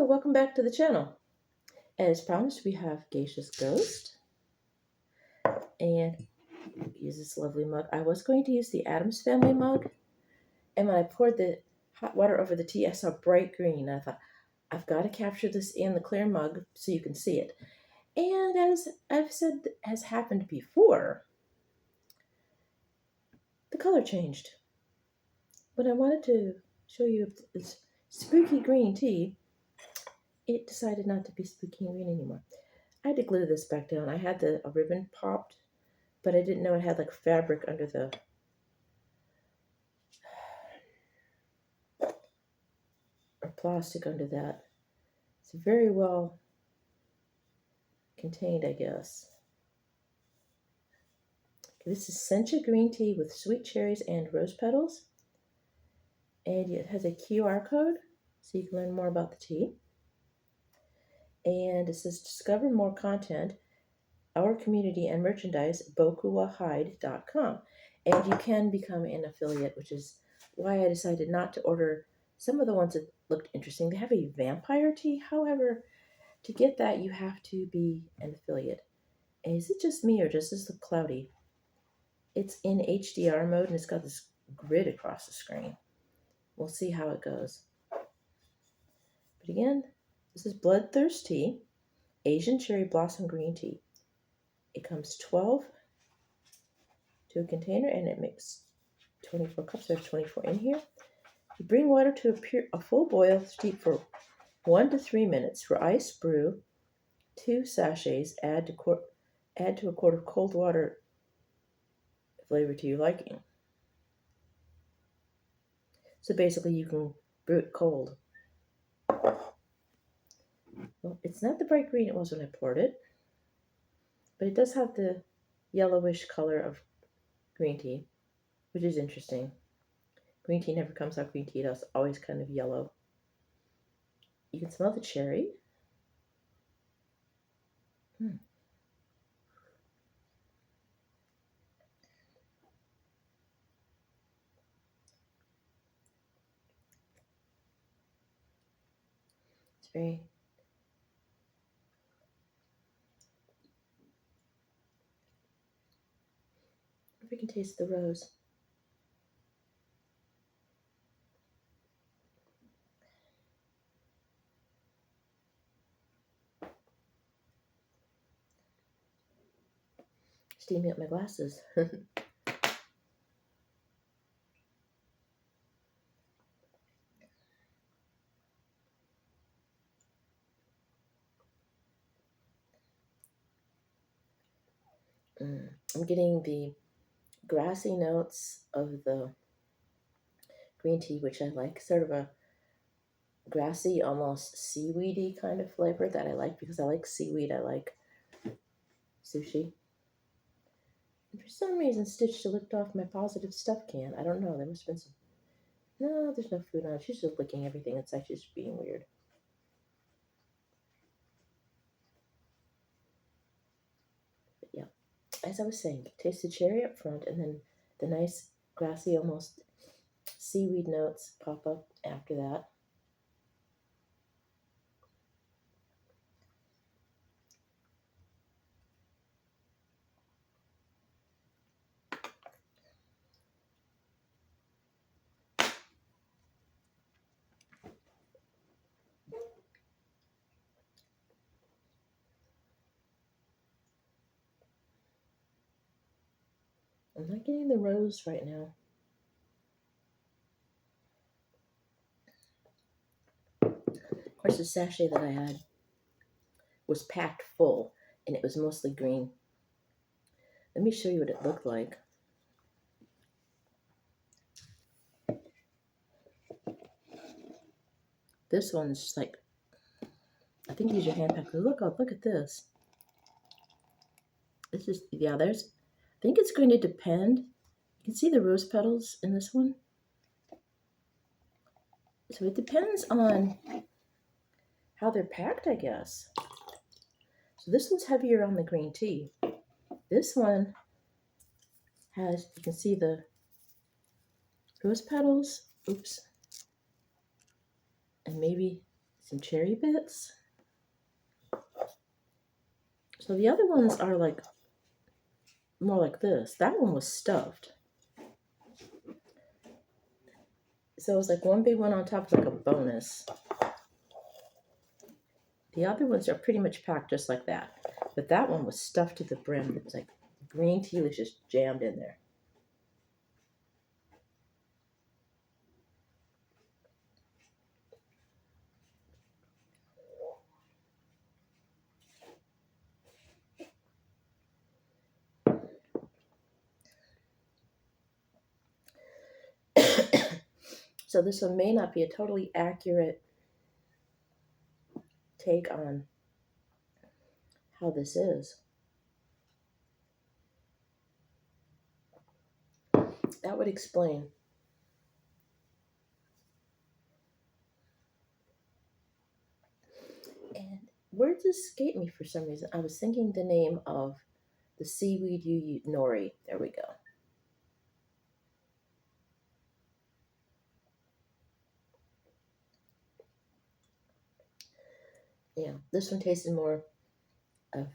Hello, welcome back to the channel. As promised, we have Geisha'S Ghost and use this lovely mug. I was going to use the Addams Family mug, and when I poured the hot water over the tea, I saw bright green. I thought, I've got to capture this in the clear mug so you can see it. And as I've said has happened before, the color changed. When I wanted to show you this spooky green tea, it decided not to be spooky green anymore. I had to glue this back down. I had a ribbon popped, but I didn't know it had like fabric under the or plastic under that. It's very well contained, I guess. Okay, this is sencha green tea with sweet cherries and rose petals. And it has a QR code so you can learn more about the tea. And it says discover more content, our community and merchandise, bokuwahide.com. And you can become an affiliate, which is why I decided not to order some of the ones that looked interesting. They have a vampire tea, however, to get that you have to be an affiliate. And is it just me or does this look cloudy? It's in HDR mode and it's got this grid across the screen. We'll see how it goes. But again, this is Bloodthirst Tea, Asian Cherry Blossom Green Tea. It comes 12 to a container and it makes 24 cups. There's 24 in here. You bring water to a full boil, steep for 1 to 3 minutes. For ice, brew 2 sachets. Add to a quart of cold water, flavor to your liking. So basically, you can brew it cold. Well, it's not the bright green it was when I poured it, but it does have the yellowish color of green tea, which is interesting. Green tea never comes out green tea. It's always kind of yellow. You can smell the cherry. It's very... If we can taste the rose. Steaming up my glasses. I'm getting the grassy notes of the green tea, which I like, sort of a grassy, almost seaweedy kind of flavor that I like because I like seaweed. I like sushi. And for some reason, Stitch licked off my positive stuff can. I don't know. There must have been some... No, there's no food on it. She's just licking everything. It's like she's being weird. But yeah, as I was saying, taste the cherry up front and then the nice grassy, almost seaweed notes pop up after that. I'm not getting the rose right now. Of course, the sachet that I had was packed full, and it was mostly green. Let me show you what it looked like. This one's just like, I think these are hand packed. Look at this. This is, yeah, I think it's going to depend. You can see the rose petals in this one. So it depends on how they're packed, I guess. So this one's heavier on the green tea. This one has, you can see the rose petals, oops, and maybe some cherry bits. So the other ones are like more like this. That one was stuffed. So it was like one big one on top, like a bonus. The other ones are pretty much packed just like that. But that one was stuffed to the brim. It was like green tea was just jammed in there. So this one may not be a totally accurate take on how this is. That would explain. And words escape me for some reason. I was thinking the name of the seaweed you eat, nori. There we go. Yeah, this one tasted more of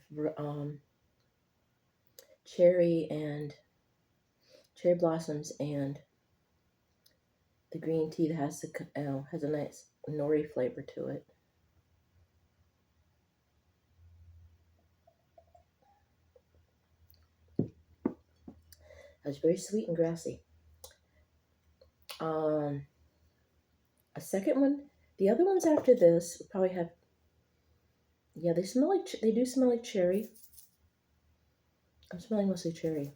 cherry and cherry blossoms and the green tea that has a nice nori flavor to it. It's very sweet and grassy. A second one, the other ones after this probably have. Yeah, they do smell like cherry. I'm smelling mostly cherry.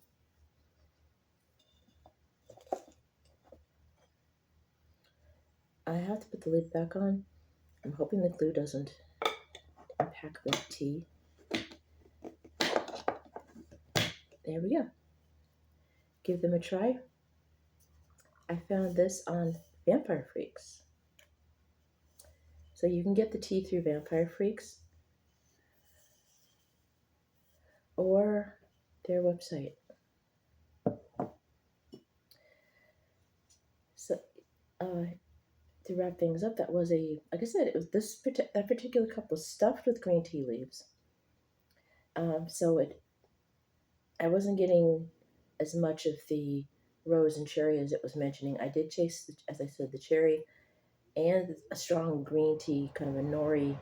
I have to put the lid back on. I'm hoping the glue doesn't impact the tea. There we go. Give them a try. I found this on Vampire Freaks. So you can get the tea through Vampire Freaks or their website. So to wrap things up, that was like I said, it was that particular cup was stuffed with green tea leaves. So I wasn't getting as much of the rose and cherry as it was mentioning. I did taste, as I said, the cherry and a strong green tea, kind of a nori,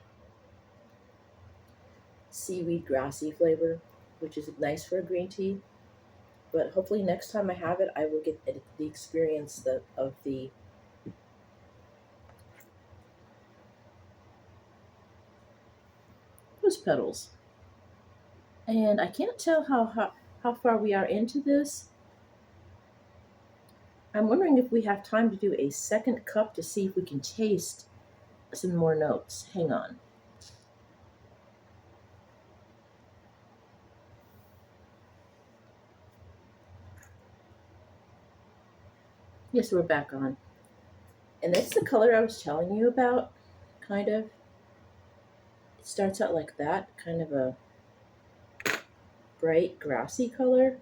seaweed, grassy flavor, which is nice for a green tea. But hopefully next time I have it, I will get the experience of the rose petals. And I can't tell how far we are into this. I'm wondering if we have time to do a second cup to see if we can taste some more notes. Hang on. Yes, we're back on. And that's the color I was telling you about, kind of. It starts out like that, kind of a bright grassy color.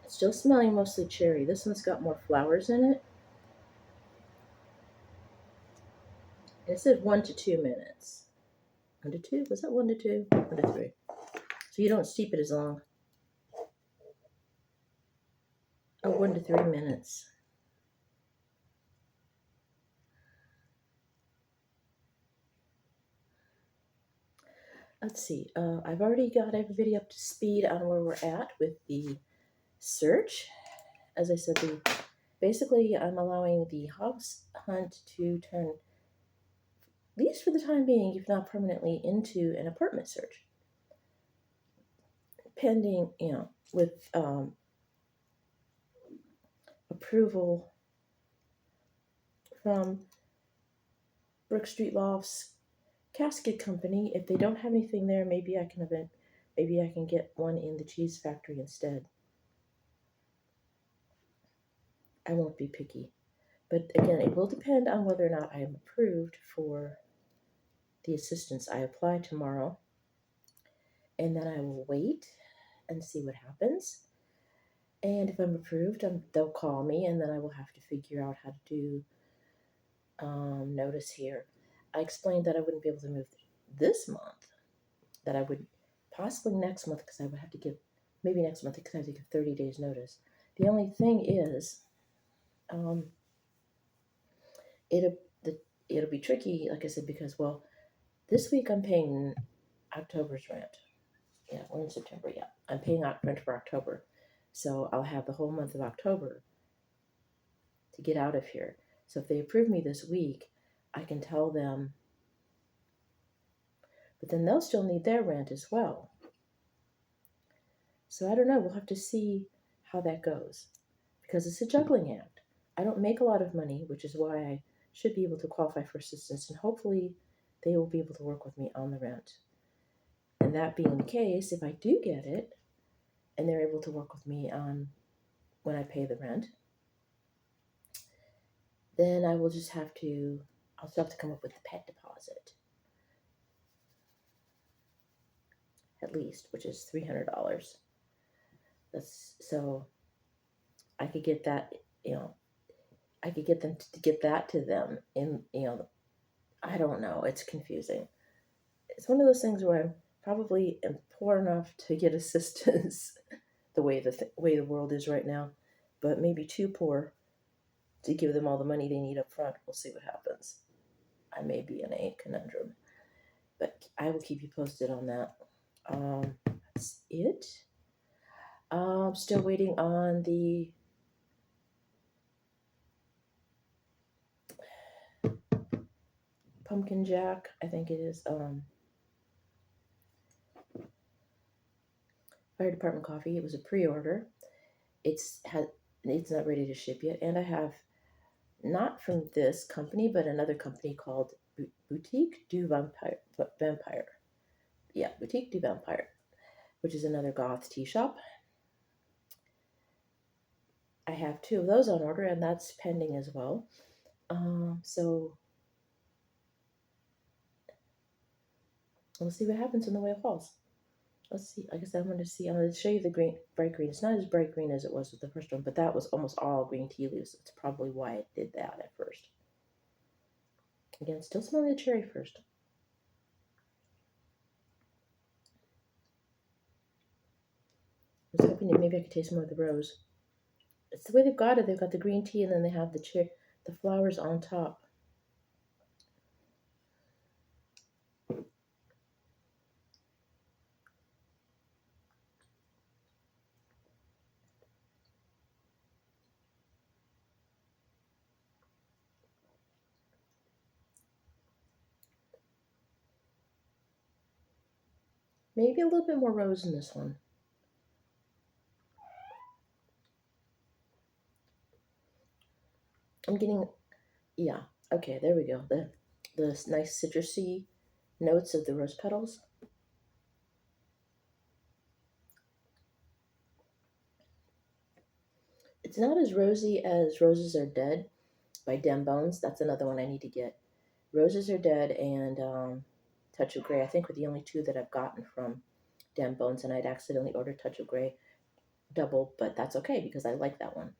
It's still smelling mostly cherry. This one's got more flowers in it. And it said 1 to 2 minutes. 1 to 2? Was that 1 to 2? 1 to 3. So you don't steep it as long. Oh, 1 to 3 minutes. Let's see. I've already got everybody up to speed on where we're at with the search. As I said, basically I'm allowing the house hunt to turn, at least for the time being, if not permanently, into an apartment search. Pending, with approval from Brook Street Lofts Casket Company. If they don't have anything there, maybe I can get one in the cheese factory instead. I won't be picky. But again, it will depend on whether or not I am approved for the assistance. I apply tomorrow, and then I will wait and see what happens. And if I'm approved, they'll call me, and then I will have to figure out how to do notice here. I explained that I wouldn't be able to move this month, that I would possibly next month because I would have to give, maybe next month because I have to give 30 days notice. The only thing is, um, it'll, the, it'll be tricky, like I said, because, well, this week I'm paying October's rent. Yeah, we're in September, yeah. I'm paying out rent for October. So I'll have the whole month of October to get out of here. So if they approve me this week, I can tell them, but then they'll still need their rent as well. So I don't know. We'll have to see how that goes because it's a juggling act. I don't make a lot of money, which is why I should be able to qualify for assistance, and hopefully they will be able to work with me on the rent. And that being the case, if I do get it and they're able to work with me on when I pay the rent, then I will just have to, I'll still have to come up with the pet deposit, at least, which is $300. That's so I could get that, I could get them to get that to them in, I don't know. It's confusing. It's one of those things where I'm probably am poor enough to get assistance the way way the world is right now, but maybe too poor to give them all the money they need up front. We'll see what happens. I may be in a conundrum, but I will keep you posted on that. That's it. I'm still waiting on the pumpkin jack. I think it is fire department coffee. It was a pre-order. It's not ready to ship yet, and I have not from this company, but another company called Boutique du Vampire. Yeah, Boutique du Vampire, which is another goth tea shop. I have two of those on order, and that's pending as well. So we'll see what happens in the way it falls. Let's see. I guess I'm going to see. I'm going to show you the bright green. It's not as bright green as it was with the first one, but that was almost all green tea leaves. That's probably why it did that at first. Again, still smelling the cherry first. I was hoping that maybe I could taste more of the rose. It's the way they've got it. They've got the green tea and then they have the flowers on top. Maybe a little bit more rose in this one. I'm getting, yeah, okay, there we go. The nice citrusy notes of the rose petals. It's not as rosy as Roses Are Dead by Dem Bones. That's another one I need to get. Roses Are Dead and Touch of Grey, I think, were the only two that I've gotten from Dem Bones, and I'd accidentally ordered Touch of Grey double, but that's okay because I like that one.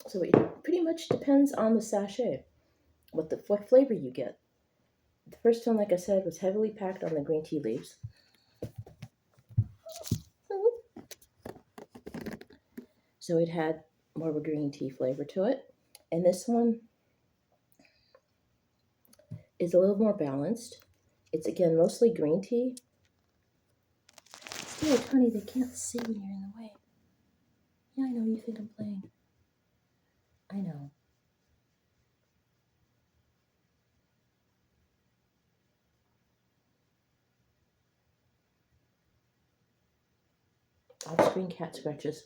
So it pretty much depends on the sachet, what flavor you get. The first one, like I said, was heavily packed on the green tea leaves. So it had more of a green tea flavor to it. And this one is a little more balanced. It's again mostly green tea. Stay with honey, they can't see when you're in the way. Yeah, I know, you think I'm playing. I know. Off-screen cat scratches.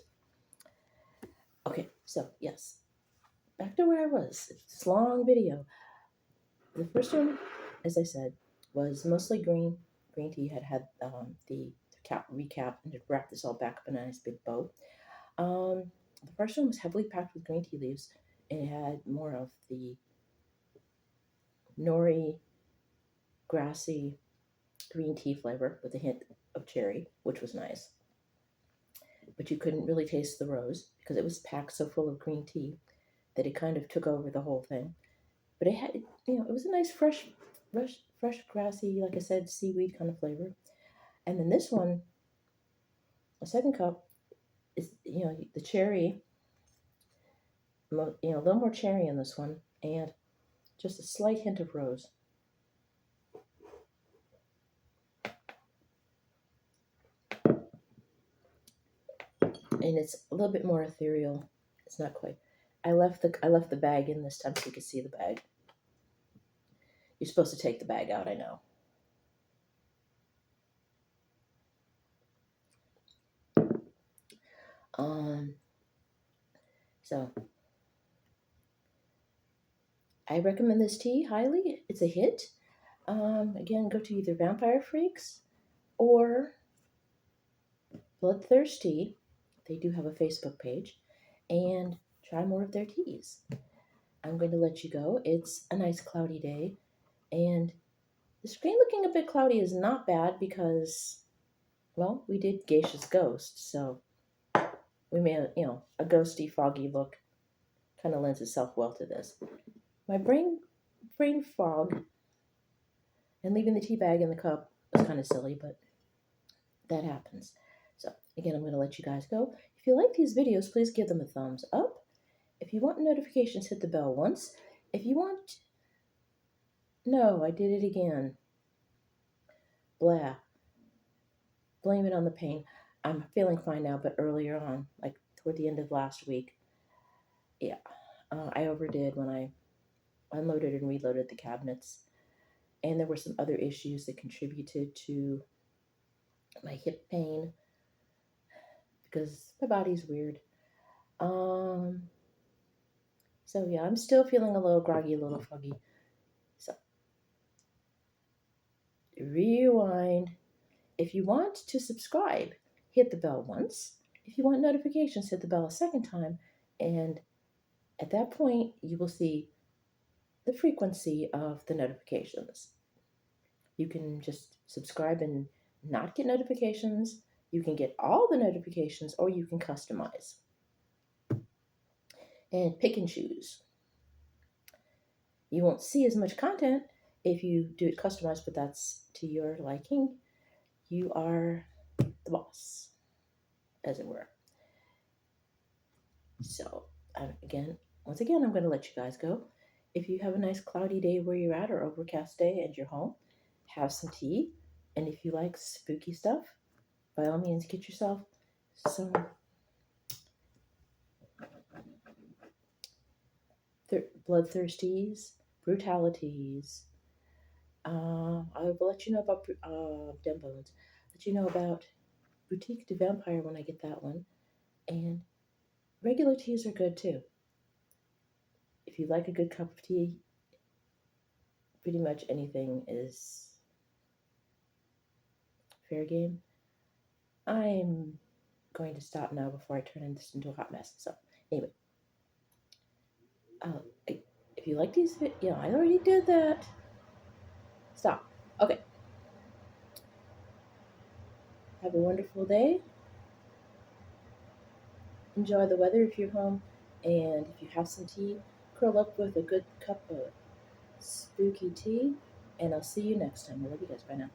Okay, so yes, back to where I was. This long video. The first one, as I said, was mostly green. Green tea had the recap and it wrapped this all back up in a nice big bow. The first one was heavily packed with green tea leaves, and it had more of the nori, grassy green tea flavor with a hint of cherry, which was nice. But you couldn't really taste the rose because it was packed so full of green tea that it kind of took over the whole thing. But it had, it was a nice fresh, grassy, like I said, seaweed kind of flavor. And then this one, a second cup, is the cherry, a little more cherry in this one, and just a slight hint of rose. And it's a little bit more ethereal. It's not quite. I left the bag in this time so you could see the bag. You're supposed to take the bag out, I know. So I recommend this tea highly. It's a hit. Again, go to either Vampire Freaks or Bloodthirsty. They do have a Facebook page, and try more of their teas. I'm going to let you go. It's a nice cloudy day, and the screen looking a bit cloudy is not bad because, well, we did Geisha'S Ghost, so we made, a ghosty, foggy look kind of lends itself well to this. My brain fog and leaving the tea bag in the cup was kind of silly, but that happens. So, again, I'm going to let you guys go. If you like these videos, please give them a thumbs up. If you want notifications, hit the bell once. If you want... No, I did it again. Blah. Blame it on the pain. I'm feeling fine now, but earlier on, like toward the end of last week, yeah, I overdid when I unloaded and reloaded the cabinets. And there were some other issues that contributed to my hip pain because my body's weird. So yeah, I'm still feeling a little groggy, a little foggy. So rewind. If you want to subscribe, hit the bell once. If you want notifications, hit the bell a second time. And at that point, you will see the frequency of the notifications. You can just subscribe and not get notifications. You can get all the notifications, or you can customize and pick and choose. You won't see as much content if you do it customized, but that's to your liking. You are the boss, as it were. So, once again, I'm going to let you guys go. If you have a nice cloudy day where you're at, or overcast day and you're home, have some tea. And if you like spooky stuff, by all means, get yourself some bloodthirsties, brutalities. I will let you know about Den Bones. Let you know about Boutique de Vampire when I get that one. And regular teas are good too. If you like a good cup of tea, pretty much anything is fair game. I'm going to stop now before I turn this into a hot mess. So, anyway. If you like these, I already did that. Stop. Okay. Have a wonderful day. Enjoy the weather if you're home. And if you have some tea, curl up with a good cup of spooky tea. And I'll see you next time. I love you guys. Bye now.